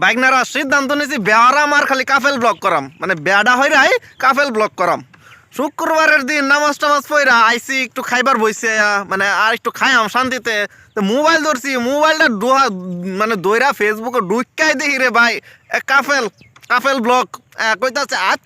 বাইকনারা সিদ্ধান্ত নিয়েছি বেয়ারা আমার খালি কাফেল ব্লক করাম, মানে বেয়াডা হয়ে রাই কাফেল ব্লক করাম। শুক্রবারের দিন নামাজ টামাজ পইরা আইসি, একটু খাইবার বইছে, মানে আর একটু খাইয়াম শান্তিতে। তো মোবাইল ধরছি, মোবাইলটা মানে দইরা ফেসবুকে ঢুকাই দেখি রে ভাই কাফেল কাফেল ব্লক কইতাছে আজ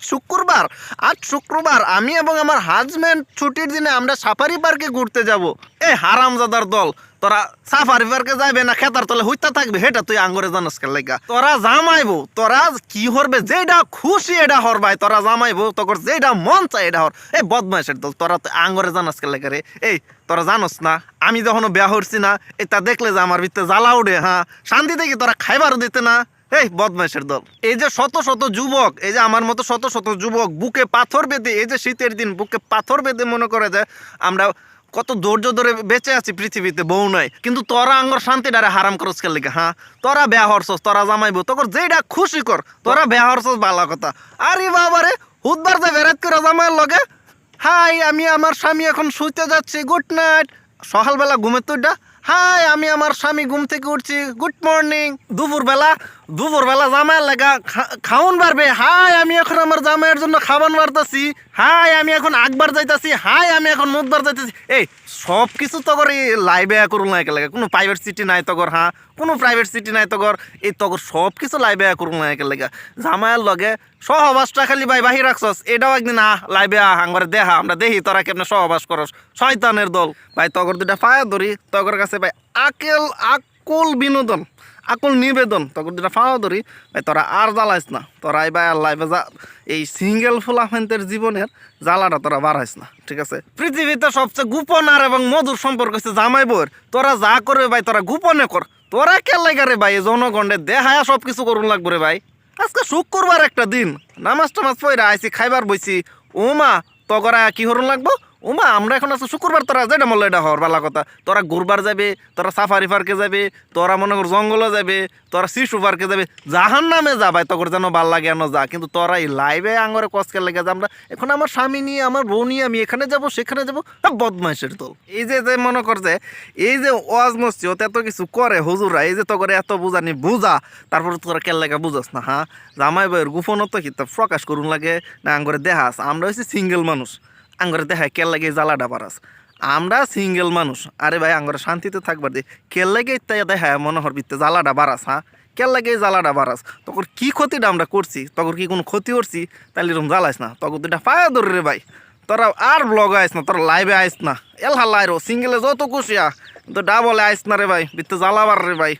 শুক্রবার আমি এবং আমার হাজব্যান্ড ছুটির দিনে আমরা সাফারি পার্কে ঘুরতে যাব। এই হারামজাদার দল, তোরা সাফারি পার্কে যাইবে না খেতার তলে হইতা থাকবে, হেটা তুই আঙ্গরে জানাস কে লাইগা? তোরা জামাইবো, তোরা কি হরবে, যেটা খুশি এটা হর ভাই। তোরা জামাইবো, তোর যেটা মন চাই এটা হর। এই বদমাইশের দল, তোরা তো আঙ্গরে জানাস কে লাইগা রে? এই তোরা জানোস না আমি যখনও বিয়া হরছি না, এটা দেখলে যে আমার ভিতরে জ্বালা উঠে। হ্যাঁ, শান্তি থেকে তোরা খাইবারও দিতে না। এই বদমাইশের দল, এই যে শত শত যুবক, এই যে আমার মতো শত শত যুবক বুকে পাথর বেঁধে, এই যে শীতের দিন বুকে পাথর বেঁধে মনে করে যে আমরা কত ধৈর্য ধরে বেঁচে আছি পৃথিবীতে, বউ নয়, কিন্তু তোরা আঙ্গর শান্তিটারে হারাম করস কে লিগে? হ্যাঁ, তোরা বেয়া হরছস, তোরা জামাইবো, তোর যেটা খুশি কর, তোরা বেয়া হরছস ভালো কথা। আরে বাবারে হুদবার যে বেরাত করে জামাইয়ের লগে, হাই আমি আমার স্বামী এখন শুইতে যাচ্ছি, গুড নাইট। সকালবেলা ঘুমের তুইটা, হাই আমি আমার স্বামী ঘুম থেকে উঠছি, গুড মর্নিং। দুপুরবেলা জামাইয়ের লাগা খাওন বাড়বে, হাই আমি এখন আমার জামাইয়ের জন্য খাবান বাড়তাছি, হাই আমি এখন আকবার যাইতাছি, হাই আমি এখন মুদবার যাইতাছি। এই সব কিছু তগর এই লাইভে করুন না একেলগে, কোনো প্রাইভেট সিটি নাই তগর। হ্যাঁ, কোনো প্রাইভেট সিটি নাই তগর, এই তগর সব কিছু লাইভে করুন না একেলগে। জামাইয়ের লগে সহবাসটা খালি ভাই বাহির রাখছস, এটাও একদিন লাইভে আঙ্গরে দেহা, আমরা দেখি তোরা কেমনে সহবাস করস, শয়তানের দল। ভাই তগর দুটা ফায়া ধরি, তগর কাছে ভাই আকুল বিনোদন, আকুল নিবেদন, তখন যেটা ফাওয়া ধরি ভাই তোরা আর জ্বালাইস না। তোরা এই ভাই আর লাইফে এই সিঙ্গেল ফুলাফেন্টের জীবনের জ্বালাটা তোরা বাড়াইস না, ঠিক আছে? পৃথিবীতে সবচেয়ে গোপন আর এবং মধুর সম্পর্ক হচ্ছে জামাই বউয়ের। তোরা যা করবে ভাই তোরা গোপনে কর, তোরা কে লাগে রে ভাই জনগণে দেহায়া সব কিছু করুন লাগবে রে ভাই। আজকে শুক্রবার একটা দিন, নামাজ টামাজ পইরা আইসি, খাইবার বইছি, ওমা তগরা কি হরুন লাগবো? ওমা আমরা এখন আছি শুক্রবার, তোরা যেটা মল্ল এটা হওয়ার ভালো কথা। তোরা ঘুরবার যাবে, তোরা সাফারি পার্কে যাবে, তোরা মনে কর জঙ্গলে যাবে, তোরা শিশু পার্কে যাবে, জাহান নামে যা ভাই, তখন যেন ভাল লাগে এন যা। কিন্তু তোরা এই লাইভে আঙরে কচকে লেগে যা, আমরা এখন আমার স্বামী নিয়ে আমার বউ নিয়ে আমি এখানে যাব সেখানে যাবো, বদমাইশের দল। এই যে মনে কর যে এই যে ওয়াজ মসজিদ এত কিছু করে হুজুরা, এই যে তো করে এত বুঝানি বুঝা, তারপর তোরা কেল লেগে বুঝাস না। হ্যাঁ, জামাই বইয়ের গোপনত্ব কি প্রকাশ করুন লাগে না আঙ্গরে দেহাস? আমরা হচ্ছে সিঙ্গেল মানুষ, আঙ্গরে দেখায় কেল লাগে জ্বালাটা বাড়াস। আমরা সিঙ্গেল মানুষ, আরে ভাই আঙ্গরে শান্তিতে থাকবার দে, কেল লাগে তাই দেখায় মনে হর বিত্তে জ্বালাটা বাড়াস। হ্যাঁ, কেল লাগে জ্বালাটা বাড়াস, তখন কি ক্ষতিটা আমরা করছি? তখন কি কোনো ক্ষতি করছি? তাহলে এরকম জ্বালাইস না, তখন দুটা পায়া ধরে রে ভাই। তোরা আর ব্লগে আইস না, তোরা লাইভে আইস না, এলহা লাইরো সিঙ্গেলে যত খুশিয়া, কিন্তু ডাবলে আইস না রে ভাই, বিত্তে জ্বালাবার রে ভাই।